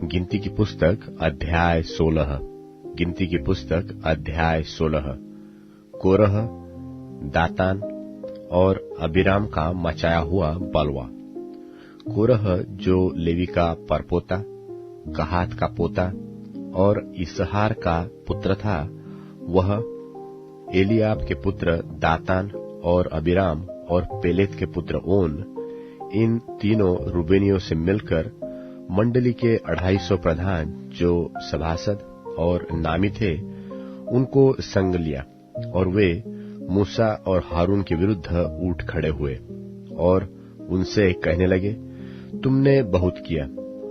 गिनती की पुस्तक अध्याय 16। गिनती की पुस्तक अध्याय 16। कोरह, दातान और अबीराम का मचाया हुआ बलवा। कोरह जो लेवी का परपोता, कहात का पोता और इसहार का पुत्र था, वह एलियाब के पुत्र दातान और अबीराम और पेलेत के पुत्र ओन, इन तीनों रूबेनियों से मिलकर मंडली के 250 प्रधान जो सभासद और नामी थे, उनको संग लिया और वे मूसा और हारून के विरुद्ध उठ खड़े हुए और उनसे कहने लगे, तुमने बहुत किया,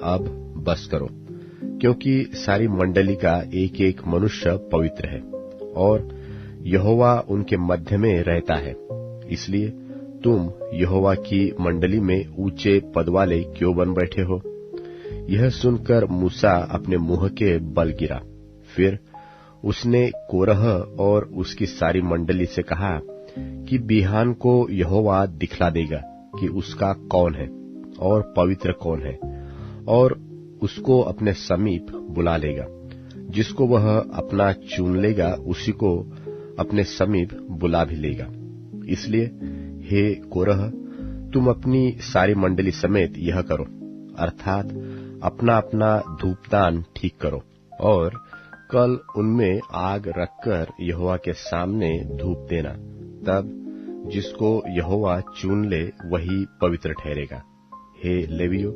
अब बस करो, क्योंकि सारी मंडली का एक एक मनुष्य पवित्र है और यहोवा उनके मध्य में रहता है। इसलिए तुम यहोवा की मंडली में ऊंचे पद वाले क्यों बन बैठे हो? यह सुनकर मूसा अपने मुंह के बल गिरा। फिर उसने कोरह और उसकी सारी मंडली से कहा कि बिहान को यहोवा दिखला देगा कि उसका कौन है और पवित्र कौन है, और उसको अपने समीप बुला लेगा। जिसको वह अपना चुन लेगा उसी को अपने समीप बुला भी लेगा। इसलिए हे कोरह, तुम अपनी सारी मंडली समेत यह करो, अर्थात अपना अपना धूपदान ठीक करो और कल उनमें आग रखकर यहोवा के सामने धूप देना। तब जिसको यहोवा चुन ले वही पवित्र ठहरेगा। हे लेवियो,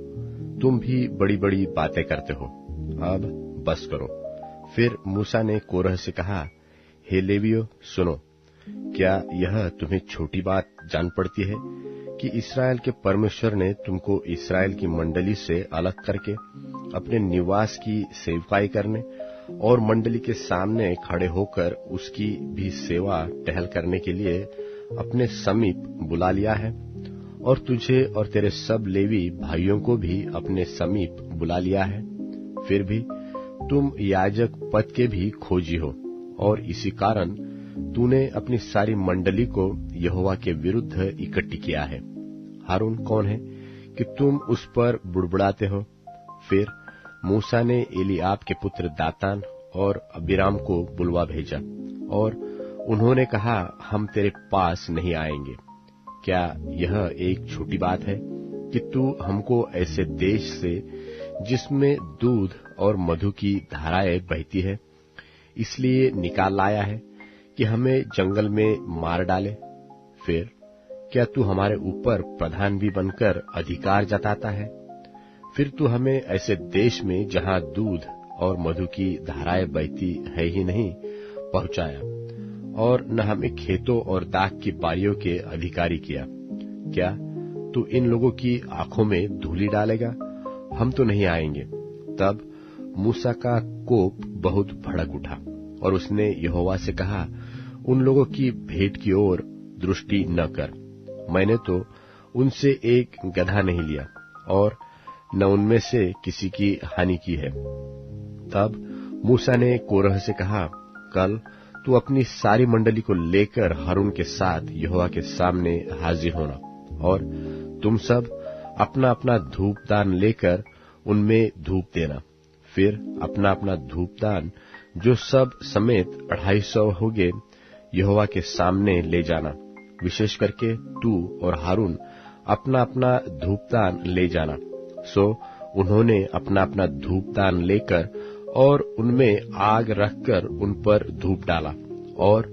तुम भी बड़ी बड़ी बातें करते हो, अब बस करो। फिर मूसा ने कोरह से कहा, हे लेवियो सुनो, क्या यह तुम्हें छोटी बात जान पड़ती है कि इस्राएल के परमेश्वर ने तुमको इस्राएल की मंडली से अलग करके अपने निवास की सेवकाई करने और मंडली के सामने खड़े होकर उसकी भी सेवा टहल करने के लिए अपने समीप बुला लिया है, और तुझे और तेरे सब लेवी भाइयों को भी अपने समीप बुला लिया है। फिर भी तुम याजक पद के भी खोजी हो, और इसी कारण तूने अपनी सारी मंडली को यहोवा के विरुद्ध इकट्ठी किया है। हारून कौन है कि तुम उस पर बुड़बुड़ाते हो? फिर मूसा ने एलियाब के पुत्र दातान और अबीराम को बुलवा भेजा और उन्होंने कहा, हम तेरे पास नहीं आएंगे। क्या यह एक छोटी बात है कि तू हमको ऐसे देश से जिसमें दूध और मधु की धाराएं बहती है, इसलिए निकाल लाया है कि हमें जंगल में मार डाले? फिर क्या तू हमारे ऊपर प्रधान भी बनकर अधिकार जताता है? फिर तू हमें ऐसे देश में जहां दूध और मधु की धाराएं बहती है ही नहीं पहुंचाया, और न हमें खेतों और दाख की बारियों के अधिकारी किया। क्या तू इन लोगों की आंखों में धूलि डालेगा? हम तो नहीं आएंगे। तब मूसा का कोप बहुत भड़क उठा और उसने यहोवा से कहा, उन लोगों की भेंट की ओर दृष्टि न कर। मैंने तो उनसे एक गधा नहीं लिया और न उनमें से किसी की हानि की है। तब मूसा ने कोरह से कहा, कल तू अपनी सारी मंडली को लेकर हारून के साथ यहोवा के सामने हाजिर होना, और तुम सब अपना अपना धूपदान लेकर उनमें धूप देना। फिर अपना अपना धूपदान जो सब समेत 250 होगे यहोवा के सामने ले जाना। विशेष करके तू और हारून अपना अपना धूपदान ले जाना। सो उन्होंने अपना अपना धूपदान लेकर और उनमें आग रखकर उन पर धूप डाला, और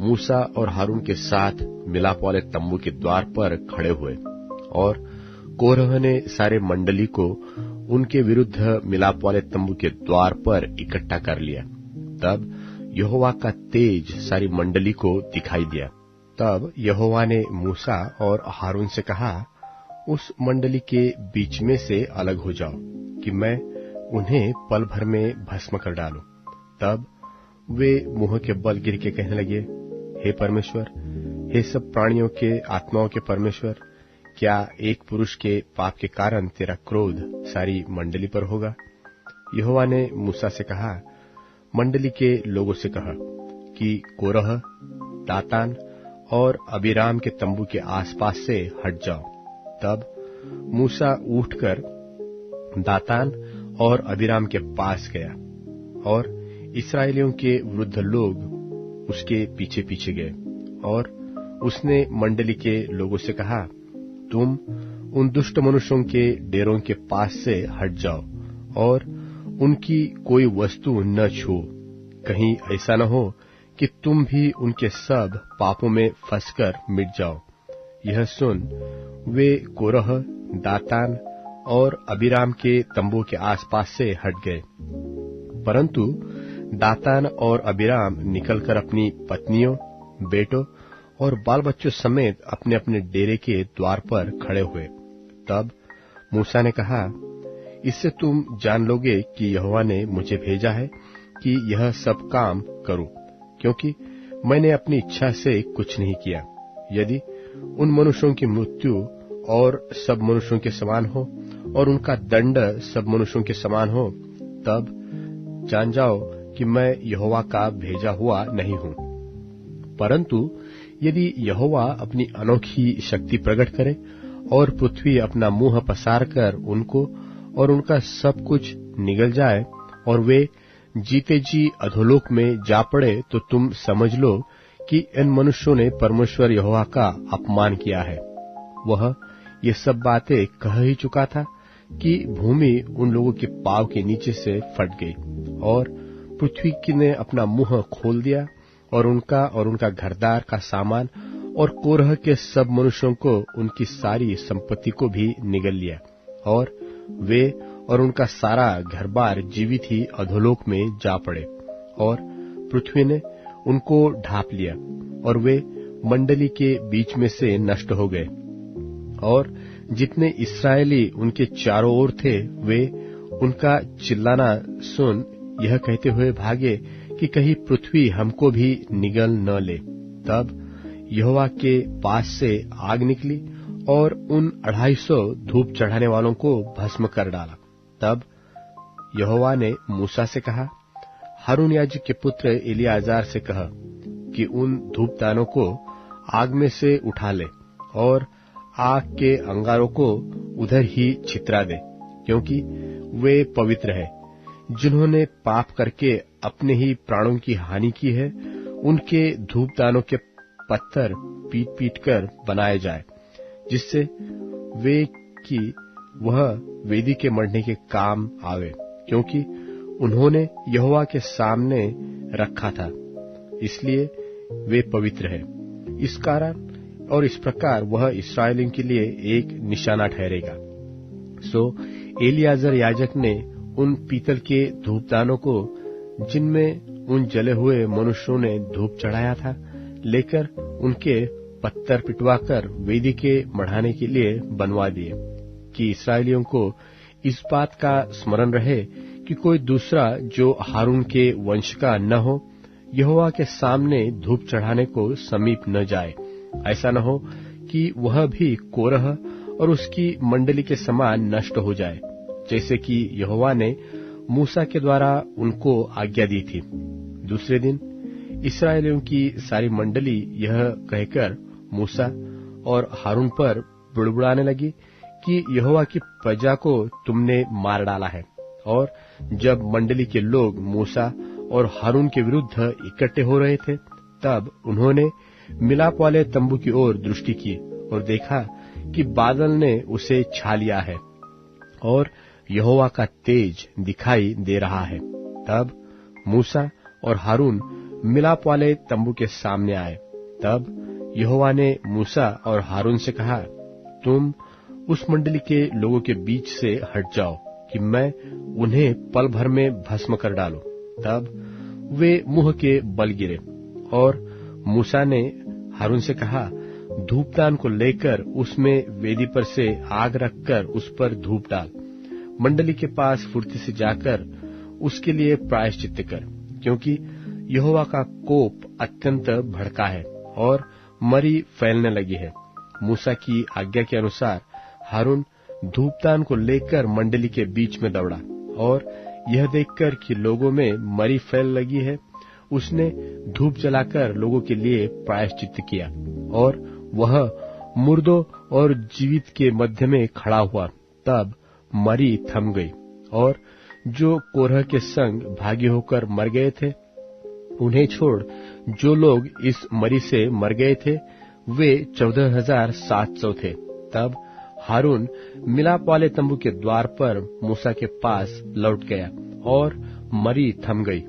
मूसा और हारून के साथ मिलाप वाले तंबू के द्वार पर खड़े हुए, और कोरह ने सारे मंडली को उनके विरुद्ध मिलाप वाले तंबू के द्वार पर इकट्ठा कर लिया। तब यहोवा का तेज सारी मंडली को दिखाई दिया। तब यहोवा ने मूसा और हारून से कहा, उस मंडली के बीच में से अलग हो जाओ कि मैं उन्हें पल भर में भस्म कर डालूं। तब वे मुंह के बल गिर के कहने लगे, हे परमेश्वर, हे सब प्राणियों के आत्माओं के परमेश्वर, क्या एक पुरुष के पाप के कारण तेरा क्रोध सारी मंडली पर होगा? यहोवा ने मूसा से कहा, मंडली के लोगों से कहा कि कोरह, दातान और अबीराम के तंबू के आसपास से हट जाओ। तब मूसा उठकर दातान और अबीराम के पास गया, और इस्राएलियों के वृद्ध लोग उसके पीछे पीछे गए। और उसने मंडली के लोगों से कहा, तुम उन दुष्ट मनुष्यों के डेरों के पास से हट जाओ और उनकी कोई वस्तु न छुओ, कहीं ऐसा न हो कि तुम भी उनके सब पापों में फंसकर मिट जाओ। यह सुन वे कोरह, दातान और अबीराम के तंबू के आसपास से हट गए। परंतु दातान और अबीराम निकलकर अपनी पत्नियों, बेटों और बाल बच्चों समेत अपने अपने डेरे के द्वार पर खड़े हुए। तब मूसा ने कहा, इससे तुम जान लोगे कि यहोवा ने मुझे भेजा है कि यह सब काम करूं, क्योंकि मैंने अपनी इच्छा से कुछ नहीं किया। यदि उन मनुष्यों की मृत्यु और सब मनुष्यों के समान हो और उनका दंड सब मनुष्यों के समान हो, तब जान जाओ कि मैं यहोवा का भेजा हुआ नहीं हूं। परंतु यदि यहोवा अपनी अनोखी शक्ति प्रकट करे और पृथ्वी अपना मुंह पसार कर उनको और उनका सब कुछ निगल जाए और वे जीते जी अधोलोक में जा पड़े, तो तुम समझ लो कि इन मनुष्यों ने परमेश्वर यहोवा का अपमान किया है। वह ये सब बातें कह ही चुका था कि भूमि उन लोगों के पांव के नीचे से फट गई और पृथ्वी ने अपना मुंह खोल दिया और उनका घरदार का सामान और कोरह के सब मनुष्यों को उनकी सारी संपत्ति को भी निगल लिया, और वे और उनका सारा घरबार जीवित ही अधोलोक में जा पड़े। और पृथ्वी ने उनको ढांप लिया और वे मंडली के बीच में से नष्ट हो गए। और जितने इस्राएली उनके चारों ओर थे, वे उनका चिल्लाना सुन यह कहते हुए भागे कि कहीं पृथ्वी हमको भी निगल न ले। तब यहोवा के पास से आग निकली और उन 250 धूप चढ़ाने वालों को भस्म कर डाला। तब यहोवा ने मूसा से कहा, हारून याजक के पुत्र एलियाजार से कह कि उन धूपदानों को आग में से उठा ले और आग के अंगारों को उधर ही छितरा दे, क्योंकि वे पवित्र है। जिन्होंने पाप करके अपने ही प्राणों की हानि की है, उनके धूपदानों के पत्थर पीट पीट कर बनाए जाए, जिससे वे कि वह वेदी के मढ़ने के काम आवे, क्योंकि उन्होंने यहोवा के सामने रखा था, इसलिए वे पवित्र है। इस कारण और इस प्रकार वह इस्राएलियों के लिए एक निशाना ठहरेगा। सो एलियाजर याजक ने उन पीतल के धूपदानों को, जिनमें उन जले हुए मनुष्यों ने धूप चढ़ाया था, लेकर उनके पत्थर पिटवाकर वेदी के मढ़ाने के लिए बनवा दिए, कि इस्राएलियों को इस बात का स्मरण रहे कि कोई दूसरा जो हारून के वंश का न हो, यहोवा के सामने धूप चढ़ाने को समीप न जाए। ऐसा न हो कि वह भी कोरह और उसकी मंडली के समान नष्ट हो जाए, जैसे कि यहोवा ने मूसा के द्वारा उनको आज्ञा दी थी। दूसरे दिन इस्राएलियों की सारी मंडली यह कहकर मूसा और हारून पर बुड़बुड़ाने लगी कि यहोवा की प्रजा को तुमने मार डाला है। और जब मंडली के लोग मूसा और हारून के विरुद्ध इकट्ठे हो रहे थे, तब उन्होंने मिलाप वाले तंबू की ओर दृष्टि की और देखा कि बादल ने उसे छा लिया है और यहोवा का तेज दिखाई दे रहा है। तब मूसा और हारून मिलाप वाले तंबू के सामने आए। तब यहोवा ने मूसा और हारून से कहा, तुम उस मंडली के लोगों के बीच से हट जाओ कि मैं उन्हें पल भर में भस्म कर डालूं। तब वे मुंह के बल गिरे। और मूसा ने हारून से कहा, धूपदान को लेकर उसमें वेदी पर से आग रखकर उस पर धूप डाल। मंडली के पास फुर्ती से जाकर उसके लिए प्रायश्चित्त कर, क्योंकि यहोवा का कोप अत्यंत भड़का है और मरी फैलने लगी है। मूसा की आज्ञा के अनुसार हारून धूपदान को लेकर मंडली के बीच में दौड़ा, और यह देखकर कि लोगों में मरी फैल लगी है, उसने धूप जलाकर लोगों के लिए प्रायश्चित्त किया। और वह मुर्दों और जीवित के मध्य में खड़ा हुआ। तब मरी थम गई और जो कोरह के संग भागी होकर मर गए थे, उन्हें छोड़ जो लोग इस मरी से मर गए थे वे 14,700 थे। तब हारून मिलाप वाले तंबू के द्वार पर मूसा के पास लौट गया और मरी थम गई।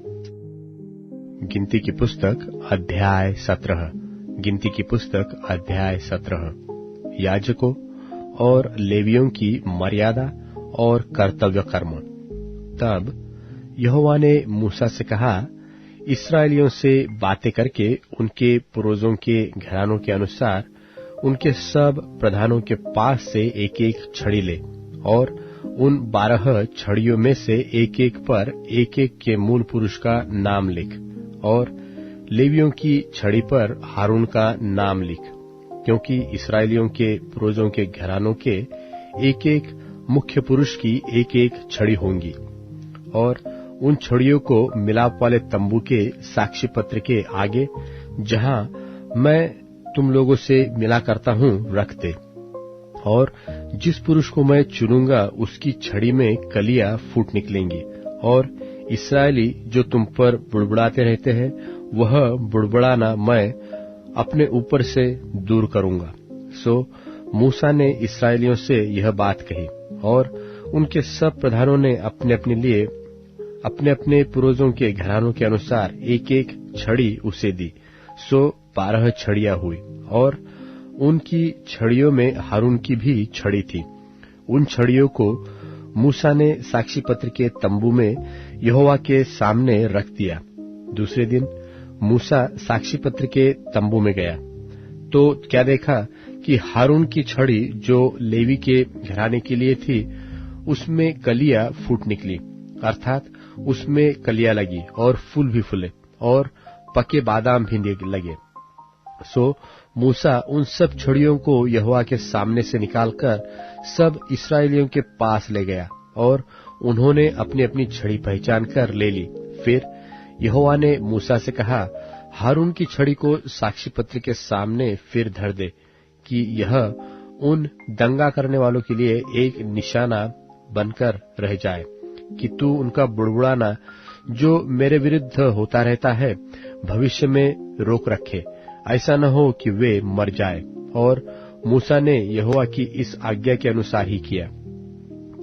गिनती की पुस्तक अध्याय 17। गिनती की पुस्तक अध्याय 17। याजकों और लेवियों की मर्यादा और कर्तव्य कर्म। तब यहोवा ने मूसा से कहा, इस्राएलियों से बातें करके उनके पूर्वजों के घरानों के अनुसार उनके सब प्रधानों के पास से एक एक छड़ी ले और उन 12 छड़ियों में से एक एक पर एक एक के मूल पुरुष का नाम लिख और लेवियों की छड़ी पर हारून का नाम लिख, क्योंकि इस्राएलियों के पूर्वजों के घरानों के एक एक मुख्य पुरुष की एक एक छड़ी होंगी। और उन छड़ियों को मिलाप वाले तंबू के साक्षी पत्र के आगे, जहां मैं तुम लोगों से मिला करता हूं, रख दे। और जिस पुरुष को मैं चुनूंगा उसकी छड़ी में कलियां फूट निकलेंगी, और इस्राएली जो तुम पर बुड़बुड़ाते रहते हैं वह बुड़बुड़ाना मैं अपने ऊपर से दूर करूंगा। सो मूसा ने इस्राएलियों से यह बात कही और उनके सब प्रधानों ने अपने अपने लिए अपने अपने पूर्वजों के घरानों के अनुसार एक एक छड़ी उसे दी। सो 12 छड़ियां हुई और उनकी छड़ियों में हारून की भी छड़ी थी। उन छड़ियों को मूसा ने साक्षी पत्र के तंबू में यहोवा के सामने रख दिया। दूसरे दिन मूसा साक्षी पत्र के तंबू में गया तो क्या देखा कि हारून की छड़ी जो लेवी के घराने के लिए थी उसमें कलियां फूट निकली, अर्थात उसमें कलियां लगी और फूल भी फूले और पके बादाम भी लगे। सो मूसा उन सब छड़ियों को यहोवा के सामने से निकालकर सब इस्राएलियों के पास ले गया और उन्होंने अपनी अपनी छड़ी पहचान कर ले ली। फिर यहोवा ने मूसा से कहा, हारून की छड़ी को साक्षी पत्र के सामने फिर धर दे कि यह उन दंगा करने वालों के लिए एक निशाना बनकर रह जाए, कि तू उनका बुड़बुड़ाना जो मेरे विरुद्ध होता रहता है भविष्य में रोक रखे, ऐसा न हो कि वे मर जाए। और मूसा ने यहोवा की इस आज्ञा के अनुसार ही किया।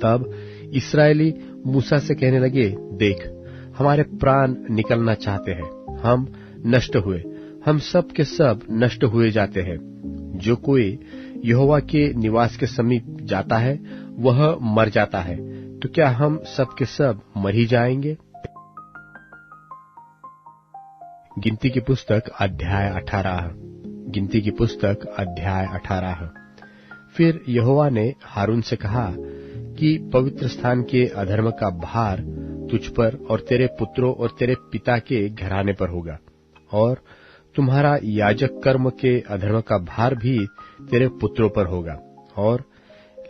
तब इस्राएली मूसा से कहने लगे, देख, हमारे प्राण निकलना चाहते हैं, हम नष्ट हुए, हम सब के सब नष्ट हुए जाते हैं। जो कोई यहोवा के निवास के समीप जाता है वह मर जाता है, तो क्या हम सब के सब मर ही जाएंगे? गिनती की पुस्तक अध्याय 18। गिनती की पुस्तक अध्याय 18। फिर यहोवा ने हारून से कहा कि पवित्र स्थान के अधर्म का भार तुझ पर और तेरे पुत्रों और तेरे पिता के घराने पर होगा, और तुम्हारा याजक कर्म के अधर्म का भार भी तेरे पुत्रों पर होगा। और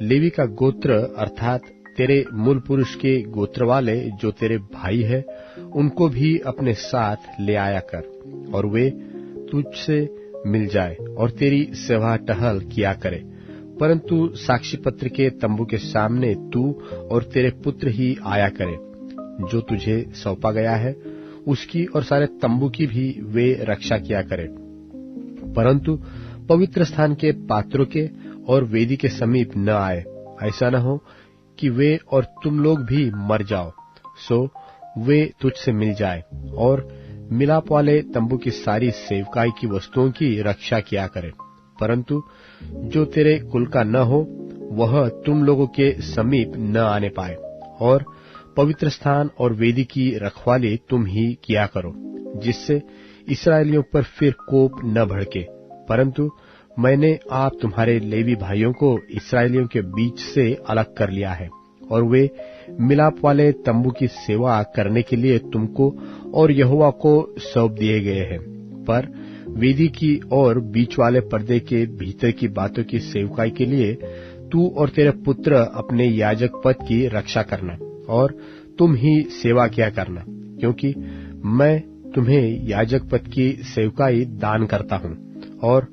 लेवी का गोत्र अर्थात तेरे मूल पुरुष के गोत्र वाले जो तेरे भाई है उनको भी अपने साथ ले आया कर, और वे तुझसे मिल जाए और तेरी सेवा टहल किया करे। परंतु साक्षी पत्र के तंबू के सामने तू और तेरे पुत्र ही आया करे। जो तुझे सौंपा गया है उसकी और सारे तंबू की भी वे रक्षा किया करे, परंतु पवित्र स्थान के पात्रों के और वेदी के समीप न आए, ऐसा न हो कि वे और तुम लोग भी मर जाओ। सो वे तुझसे मिल जाए और मिलाप वाले तंबू की सारी सेवकाई की वस्तुओं की रक्षा किया करे, परंतु जो तेरे कुल का न हो वह तुम लोगों के समीप न आने पाए। और पवित्र स्थान और वेदी की रखवाली तुम ही किया करो, जिससे इस्राएलियों पर फिर कोप न भड़के। परंतु मैंने आप तुम्हारे लेवी भाइयों को इस्राएलियों के बीच से अलग कर लिया है, और वे मिलाप वाले तंबू की सेवा करने के लिए तुमको और यहोवा को सौंप दिए गए हैं। पर वेदी की और बीच वाले पर्दे के भीतर की बातों की सेवकाई के लिए तू और तेरे पुत्र अपने याजक पद की रक्षा करना, और तुम ही सेवा किया करना, क्योंकि मैं तुम्हें याजक पद की सेवकाई दान करता हूँ। और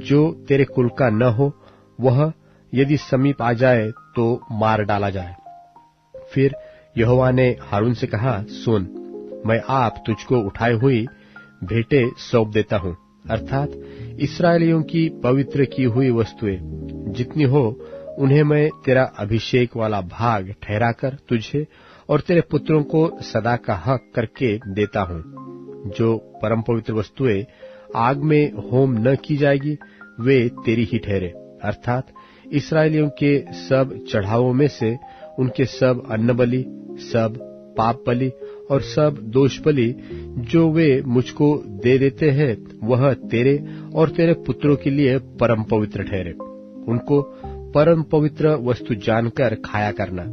जो तेरे कुल का न हो वह यदि समीप आ जाए तो मार डाला जाए। फिर यहोवा ने हारून से कहा, सुन, मैं आप तुझको उठाई हुई भेंटें सौंप देता हूँ, अर्थात इस्राएलियों की पवित्र की हुई वस्तुएं जितनी हो उन्हें मैं तेरा अभिषेक वाला भाग ठहराकर तुझे और तेरे पुत्रों को सदा का हक करके देता हूँ। जो परम पवित्र वस्तुएं आग में होम न की जाएगी वे तेरी ही ठहरे, अर्थात इस्राएलियों के सब चढ़ावों में से उनके सब अन्न बलि, सब पाप बलि और सब दोष बलि जो वे मुझको दे देते हैं वह तेरे और तेरे पुत्रों के लिए परम पवित्र ठहरे। उनको परम पवित्र वस्तु जानकर खाया करना।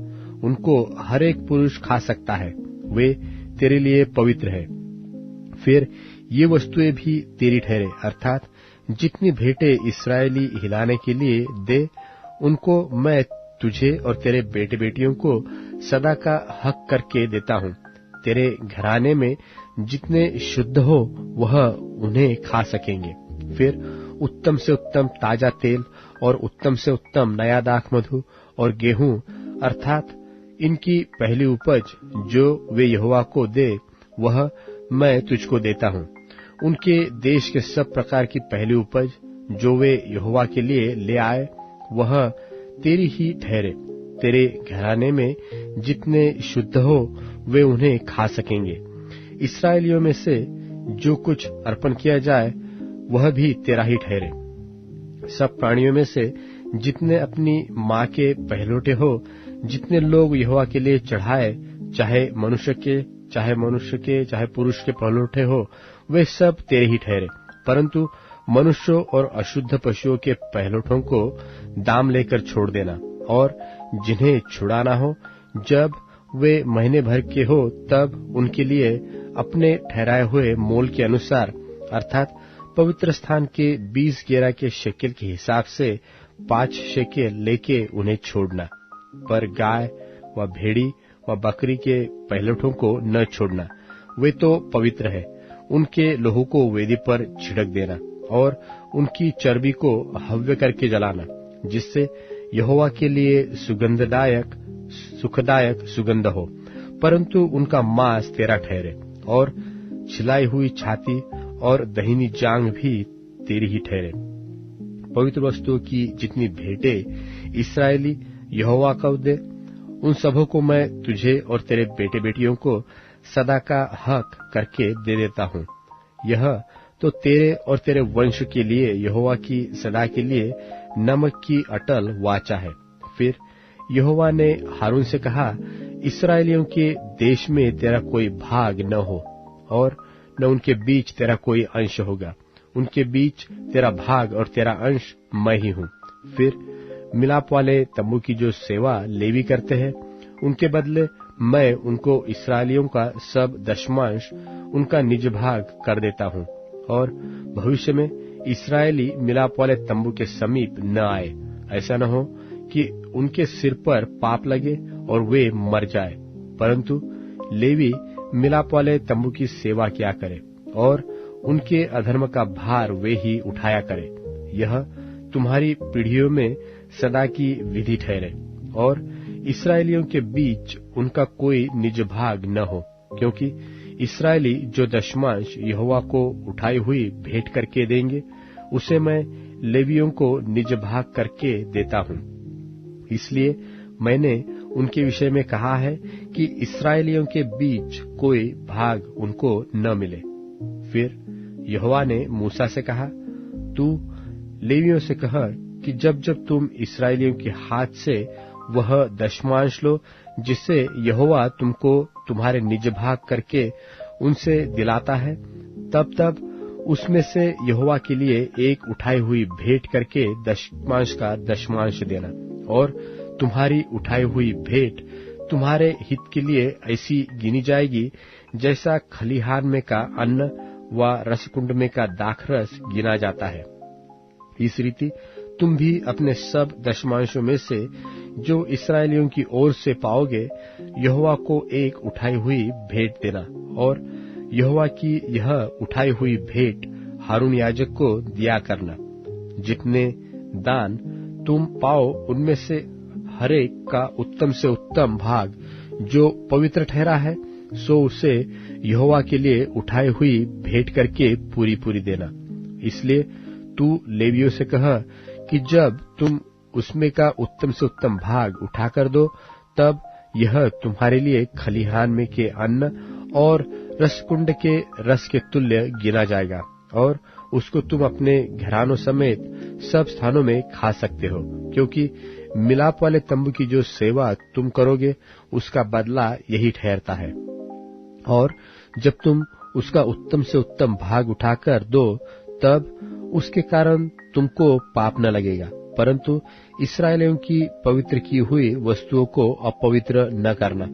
उनको हर एक पुरुष खा सकता है, वे तेरे लिए पवित्र है। फिर ये वस्तुएं भी तेरी ठहरे, अर्थात जितनी भेंटें इस्राएली हिलाने के लिए दे उनको मैं तुझे और तेरे बेटे बेटियों को सदा का हक करके देता हूँ। तेरे घराने में जितने शुद्ध हो वह उन्हें खा सकेंगे। फिर उत्तम से उत्तम ताजा तेल और उत्तम से उत्तम नया दाख मधु और गेहूं, अर्थात इनकी पहली उपज जो वे यहोवा को दे वह मैं तुझको देता हूँ। उनके देश के सब प्रकार की पहली उपज जो वे यहोवा के लिए ले आए वह तेरी ही ठहरे। तेरे घराने में जितने शुद्ध हो वे उन्हें खा सकेंगे। इस्राएलियों में से जो कुछ अर्पण किया जाए वह भी तेरा ही ठहरे। सब प्राणियों में से जितने अपनी माँ के पहलौठे हो, जितने लोग यहोवा के लिए चढ़ाए, चाहे मनुष्य के चाहे पुरुष के पहलौठे हो, वे सब तेरे ही ठहरे। परंतु मनुष्यों और अशुद्ध पशुओं के पहलौठों को दाम लेकर छोड़ देना, और जिन्हें छुड़ाना हो जब वे महीने भर के हो तब उनके लिए अपने ठहराए हुए मोल के अनुसार, अर्थात पवित्र स्थान के 20 गेरा के शेकेल के हिसाब से 5 शेकेल लेके उन्हें छोड़ना। पर गाय व भेड़ी व बकरी के पहलौठों को न छोड़ना, वे तो पवित्र है। उनके लोहू को वेदी पर छिड़क देना और उनकी चर्बी को हव्य करके जलाना, जिससे यहोवा के लिए सुखदायक सुगंध हो। परंतु उनका मांस तेरा ठहरे, और छिलाई हुई छाती और दहिनी जांग भी तेरी ही ठहरे। पवित्र वस्तुओं की जितनी भेंटें इस्राएली यहोवा को दे उन सबों को मैं तुझे और तेरे बेटे बेटियों को सदा का हक करके दे देता हूँ। यह तो तेरे और तेरे वंश के लिए यहोवा की सदा के लिए नमक की अटल वाचा है। फिर यहोवा ने हारून से कहा, इस्राएलियों के देश में तेरा कोई भाग न हो और न उनके बीच तेरा कोई अंश होगा। उनके बीच तेरा भाग और तेरा अंश मैं ही हूँ। फिर मिलाप वाले तम्बू की जो सेवा लेवी करते हैं उनके बदले मैं उनको इस्राएलियों का सब दशमांश उनका निज भाग कर देता हूँ, और भविष्य में इस्राएली मिलाप वाले तम्बू के समीप न आए, ऐसा न हो कि उनके सिर पर पाप लगे और वे मर जाए। परंतु लेवी मिलाप वाले तम्बू की सेवा किया करे और उनके अधर्म का भार वे ही उठाया करे। यह तुम्हारी पीढ़ियों में सदा की विधि ठहरे, और इस्राएलियों के बीच उनका कोई निज भाग न हो, क्योंकि इस्राएली जो दशमांश यहोवा को उठाई हुई भेंट करके देंगे उसे मैं लेवियों को निज भाग करके देता हूँ। इसलिए मैंने उनके विषय में कहा है कि इस्राएलियों के बीच कोई भाग उनको न मिले। फिर यहोवा ने मूसा से कहा, तू लेवियों से कह कि जब जब तुम इस्राएलियों के हाथ से वह दशमांश लो जिसे यहोवा तुमको तुम्हारे निज भाग करके उनसे दिलाता है, तब तब उसमें से यहोवा के लिए एक उठाई हुई भेंट करके दशमांश का दशमांश देना। और तुम्हारी उठाई हुई भेंट तुम्हारे हित के लिए ऐसी गिनी जाएगी जैसा खलिहान में का अन्न व रसकुंड में का दाखरस गिना जाता है। इस रीति तुम भी अपने सब दशमांशों में से जो इस्राएलियों की ओर से पाओगे यहोवा को एक उठाई हुई भेंट देना, और यहोवा की यह उठाई हुई भेंट हारून याजक को दिया करना। जितने दान तुम पाओ उनमें से हरेक का उत्तम से उत्तम भाग जो पवित्र ठहरा है सो उसे यहोवा के लिए उठाई हुई भेंट करके पूरी पूरी देना। इसलिए तू लेवियों से कह कि जब तुम उसमें का उत्तम से उत्तम भाग उठाकर दो, तब यह तुम्हारे लिए खलिहान में के अन्न और रसकुंड के रस के तुल्य गिना जाएगा, और उसको तुम अपने घरानों समेत सब स्थानों में खा सकते हो, क्योंकि मिलाप वाले तंबू की जो सेवा तुम करोगे उसका बदला यही ठहरता है। और जब तुम उसका उत्तम से उत्तम भाग उठाकर दो, तब उसके कारण तुमको पाप न लगेगा, परंतु इस्राएलियों की पवित्र की हुई वस्तुओं को अपवित्र न करना,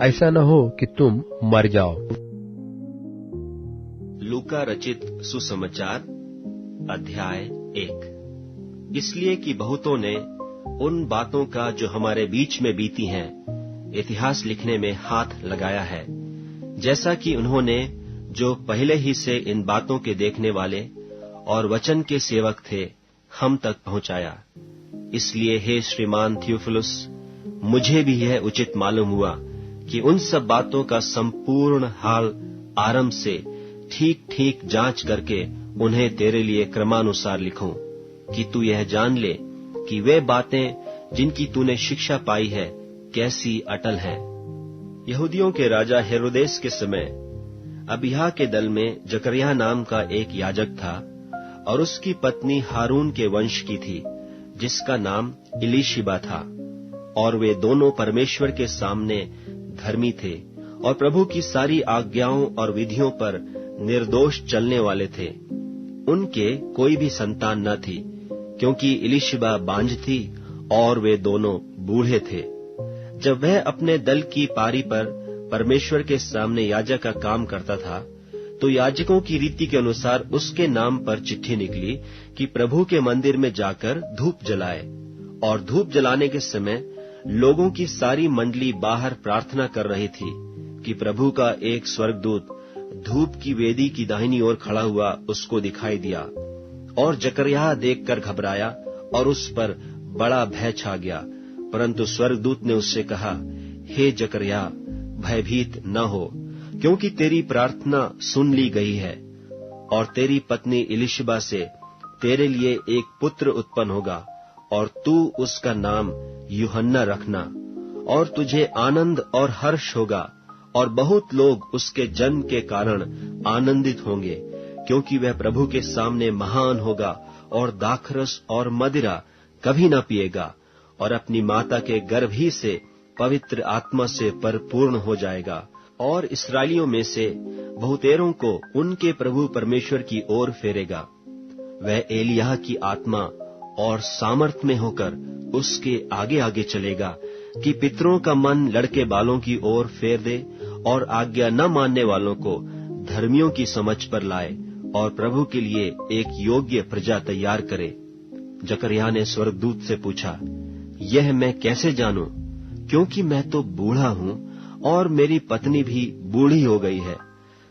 ऐसा न हो कि तुम मर जाओ। लूका रचित सुसमाचार अध्याय 1। इसलिए कि बहुतों ने उन बातों का जो हमारे बीच में बीती हैं इतिहास लिखने में हाथ लगाया है, जैसा कि उन्होंने जो पहले ही से इन बातों के देखने वाले और वचन के सेवक थे हम तक पहुंचाया। इसलिए हे श्रीमान थियोफिलुस, मुझे भी यह उचित मालूम हुआ कि उन सब बातों का संपूर्ण हाल आरंभ से ठीक ठीक जांच करके उन्हें तेरे लिए क्रमानुसार लिखूं, कि तू यह जान ले कि वे बातें जिनकी तूने शिक्षा पाई है कैसी अटल हैं। यहूदियों के राजा हेरोदेस के समय अबिय्याह के दल में जकरिया नाम का एक याजक था, और उसकी पत्नी हारून के वंश की थी, जिसका नाम इलीशिबा था। और वे दोनों परमेश्वर के सामने धर्मी थे और प्रभु की सारी आज्ञाओं और विधियों पर निर्दोष चलने वाले थे। उनके कोई भी संतान न थी, क्योंकि इलीशिबा बांझ थी और वे दोनों बूढ़े थे। जब वह अपने दल की पारी पर परमेश्वर के सामने याजक का काम करता था, तो याजकों की रीति के अनुसार उसके नाम पर चिट्ठी निकली कि प्रभु के मंदिर में जाकर धूप जलाए। और धूप जलाने के समय लोगों की सारी मंडली बाहर प्रार्थना कर रही थी कि प्रभु का एक स्वर्गदूत धूप की वेदी की दाहिनी ओर खड़ा हुआ उसको दिखाई दिया। और जकरिया देखकर घबराया और उस पर बड़ा भय छा गया। परंतु स्वर्गदूत ने उससे कहा, हे जकरिया, भयभीत न हो, क्योंकि तेरी प्रार्थना सुन ली गई है, और तेरी पत्नी इलीशिबा से तेरे लिए एक पुत्र उत्पन्न होगा, और तू उसका नाम यूहन्ना रखना। और तुझे आनंद और हर्ष होगा, और बहुत लोग उसके जन्म के कारण आनंदित होंगे, क्योंकि वह प्रभु के सामने महान होगा और दाखरस और मदिरा कभी न पिएगा, और अपनी माता के गर्भ ही से पवित्र आत्मा से परिपूर्ण हो जाएगा। और इस्राएलियों में से बहुतेरों को उनके प्रभु परमेश्वर की ओर फेरेगा। वह एलिय्याह की आत्मा और सामर्थ में होकर उसके आगे आगे चलेगा, कि पितरों का मन लड़के बालों की ओर फेर दे, और आज्ञा न मानने वालों को धर्मियों की समझ पर लाए, और प्रभु के लिए एक योग्य प्रजा तैयार करे। जकरिया ने स्वर्गदूत से पूछा, यह मैं कैसे जानूं, क्योंकि मैं तो बूढ़ा हूं और मेरी पत्नी भी बूढ़ी हो गई है।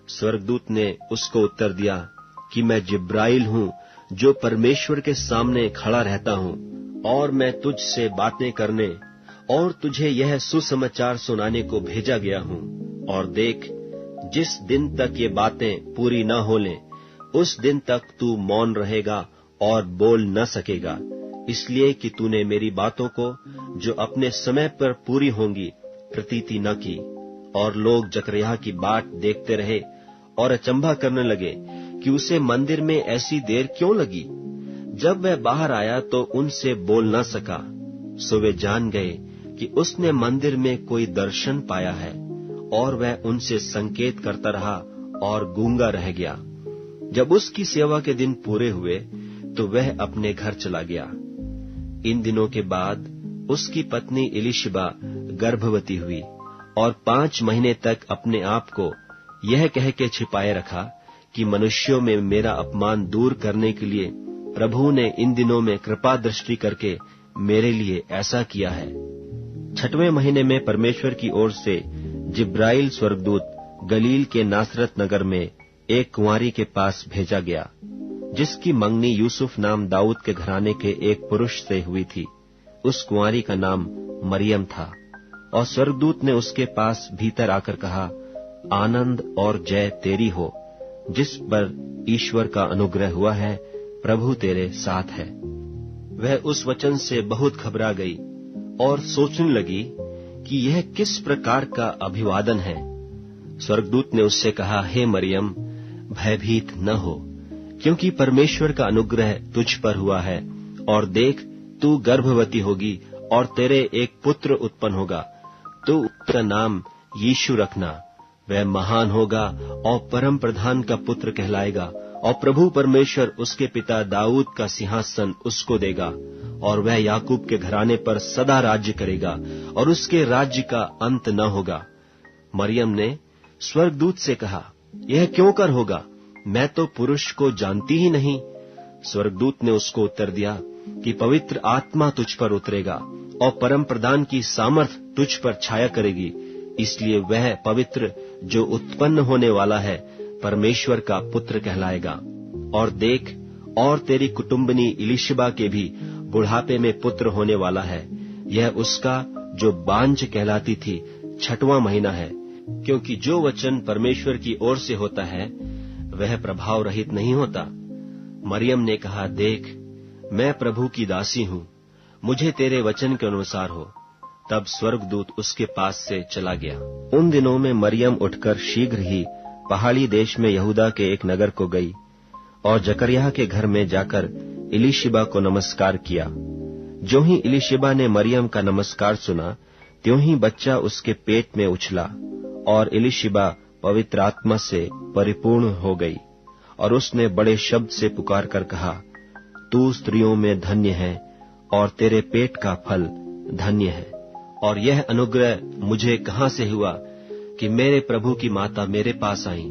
स्वर्गदूत ने उसको उत्तर दिया कि मैं जिब्राइल हूं, जो परमेश्वर के सामने खड़ा रहता हूं, और मैं तुझसे बातें करने और तुझे यह सुसमाचार सुनाने को भेजा गया हूं। और देख, जिस दिन तक ये बातें पूरी न हो लें, उस दिन तक तू मौन रहेगा और बोल न सकेगा, इसलिए कि तूने मेरी बातों को जो अपने समय पर पूरी होंगी प्रतीति न की। और लोग जकरिया की बाट देखते रहे और अचंभा करने लगे कि उसे मंदिर में ऐसी देर क्यों लगी। जब वह बाहर आया तो उनसे बोल न सका, सो वे जान गए कि उसने मंदिर में कोई दर्शन पाया है, और वह उनसे संकेत करता रहा और गूंगा रह गया। जब उसकी सेवा के दिन पूरे हुए तो वह अपने घर चला गया। इन दिनों के बाद उसकी पत्नी इलीशिबा गर्भवती हुई, और 5 महीने तक अपने आप को यह कह के छिपाए रखा कि मनुष्यों में मेरा अपमान दूर करने के लिए प्रभु ने इन दिनों में कृपा दृष्टि करके मेरे लिए ऐसा किया है। 6वें महीने में परमेश्वर की ओर से जिब्राइल स्वर्गदूत गलील के नासरत नगर में एक कुंवारी के पास भेजा गया, जिसकी मंगनी यूसुफ नाम दाऊद के घराने के एक पुरुष से हुई थी। उस कुंवारी का नाम मरियम था। और स्वर्गदूत ने उसके पास भीतर आकर कहा, आनंद और जय तेरी हो, जिस पर ईश्वर का अनुग्रह हुआ है, प्रभु तेरे साथ है। वह उस वचन से बहुत घबरा गई और सोचने लगी कि यह किस प्रकार का अभिवादन है। स्वर्गदूत ने उससे कहा, हे मरियम, भयभीत न हो, क्योंकि परमेश्वर का अनुग्रह तुझ पर हुआ है, और देख, तू गर्भवती होगी और तेरे एक पुत्र उत्पन्न होगा। तू उसका नाम यीशु रखना। वह महान होगा और परम प्रधान का पुत्र कहलाएगा, और प्रभु परमेश्वर उसके पिता दाऊद का सिंहासन उसको देगा, और वह याकूब के घराने पर सदा राज्य करेगा, और उसके राज्य का अंत न होगा। मरियम ने स्वर्गदूत से कहा, यह क्यों कर होगा? मैं तो पुरुष को जानती ही नहीं। स्वर्गदूत ने उसको उत्तर दिया कि पवित्र आत्मा तुझ पर उतरेगा और परम प्रधान की सामर्थ तुझ पर छाया करेगी, इसलिए वह पवित्र जो उत्पन्न होने वाला है परमेश्वर का पुत्र कहलाएगा। और देख, और तेरी कुटुंबनी इलिशिबा के भी बुढ़ापे में पुत्र होने वाला है। यह उसका जो बांझ कहलाती थी 6वां महीना है, क्योंकि जो वचन परमेश्वर की ओर से होता है वह प्रभाव रहित नहीं होता। मरियम ने कहा, देख, मैं प्रभु की दासी हूँ, मुझे तेरे वचन के अनुसार हो। तब स्वर्गदूत उसके पास से चला गया। उन दिनों में मरियम उठकर शीघ्र ही पहाड़ी देश में यहूदा के एक नगर को गई और जकरिया के घर में जाकर इलिशिबा को नमस्कार किया। जो ही इलिशिबा ने मरियम का नमस्कार सुना, त्यों ही बच्चा उसके पेट में उछला, और इलिशिबा पवित्र आत्मा से परिपूर्ण हो गई, और उसने बड़े शब्द से पुकार कर कहा, तू स्त्रियों में धन्य है, और तेरे पेट का फल धन्य है। और यह अनुग्रह मुझे कहाँ से हुआ कि मेरे प्रभु की माता मेरे पास आई?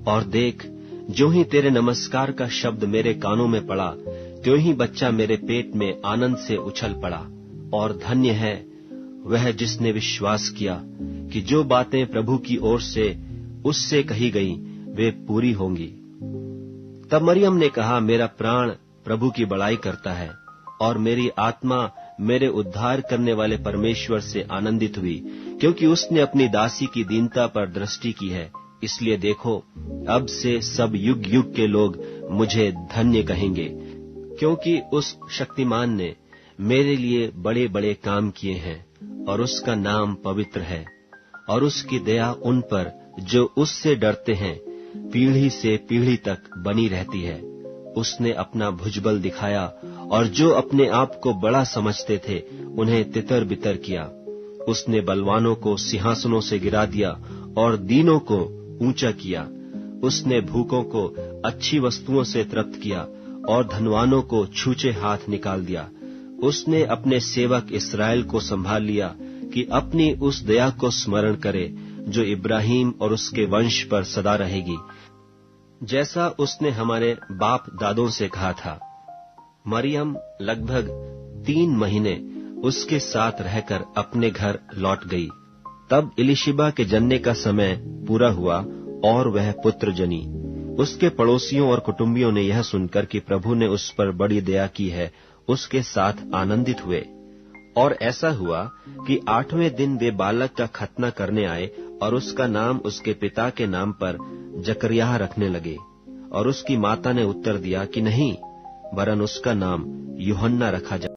और देख, जो ही तेरे नमस्कार का शब्द मेरे कानों में पड़ा, त्यों ही बच्चा मेरे पेट में आनंद से उछल पड़ा। और धन्य है वह जिसने विश्वास किया कि जो बातें प्रभु की ओर से उससे कही गई वे पूरी होंगी। तब मरियम ने कहा, मेरा प्राण प्रभु की बड़ाई करता है, और मेरी आत्मा मेरे उद्धार करने वाले परमेश्वर से आनंदित हुई, क्योंकि उसने अपनी दासी की दीनता पर दृष्टि की है। इसलिए देखो, अब से सब युग युग के लोग मुझे धन्य कहेंगे, क्योंकि उस शक्तिमान ने मेरे लिए बड़े बड़े काम किए हैं, और उसका नाम पवित्र है, और उसकी दया उन पर जो उससे डरते हैं पीढ़ी से पीढ़ी तक बनी रहती है। उसने अपना भुजबल दिखाया, और जो अपने आप को बड़ा समझते थे उन्हें तितर बितर किया। उसने बलवानों को सिंहासनों से गिरा दिया और दीनों को ऊंचा किया। उसने भूखों को अच्छी वस्तुओं से तृप्त किया और धनवानों को छूचे हाथ निकाल दिया। उसने अपने सेवक इस्राएल को संभाल लिया कि अपनी उस दया को स्मरण करे जो इब्राहिम और उसके वंश पर सदा रहेगी, जैसा उसने हमारे बाप दादों से कहा था। मरियम लगभग 3 महीने उसके साथ रहकर अपने घर लौट गई। तब इलिशिबा के जनने का समय पूरा हुआ और वह पुत्र जनी। उसके पड़ोसियों और कुटुंबियों ने यह सुनकर कि प्रभु ने उस पर बड़ी दया की है, उसके साथ आनंदित हुए। और ऐसा हुआ कि 8वें दिन वे बालक का खतना करने आए और उसका नाम उसके पिता के नाम पर जकरिया रखने लगे। और उसकी माता ने उत्तर दिया कि नहीं, वरन उसका नाम यूहन्ना रखा जाए।